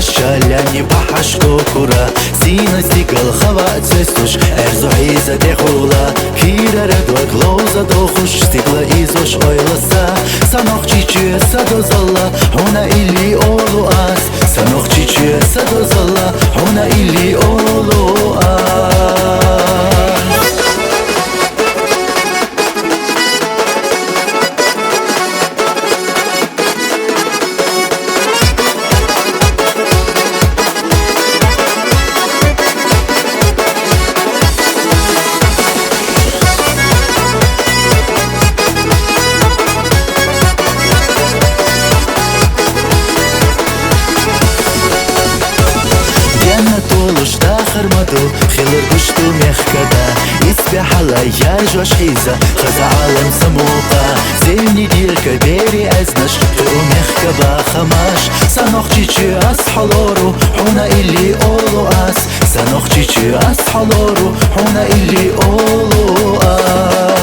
شاляни бахашко кура Сина стигал хава цестуш Эрзухи задехула Кирара дуак лоза дохуш Стигла изош ойласа Санох чичуе садозалла Хуна илли олу ас Санох чичуе садозалла Хуна илли олу ас خلر قشتو مخكدا يسبحلا يرجوش حيزة خزا عالم سموقا زيني دير كبيري ازنش تو مخكبا خماش سنوخ جيجي أصحلورو حونا إلي أولو أس سنوخ جيجي أصحلورو حونا إلي أولو أس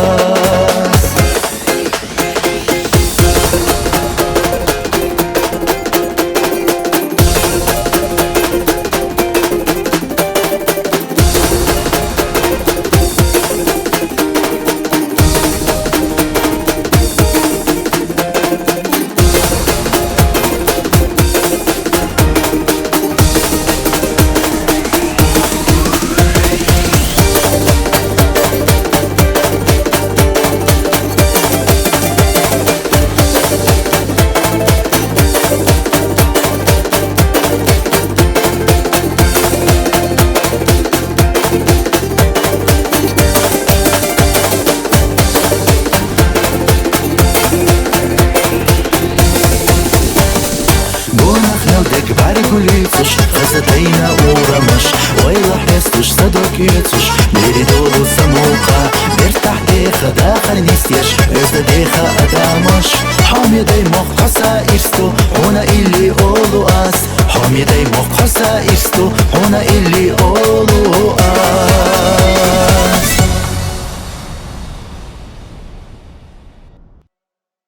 Баргулицуш, хазатайна урамаш Вайлах ястуш, садок юцуш Бери долу самуха Бер тахтеха дахар нистеш Özde deha adamaş Hamiday moqqasa irstu Huna illi olu as Hamiday moqqasa irstu Huna illi olu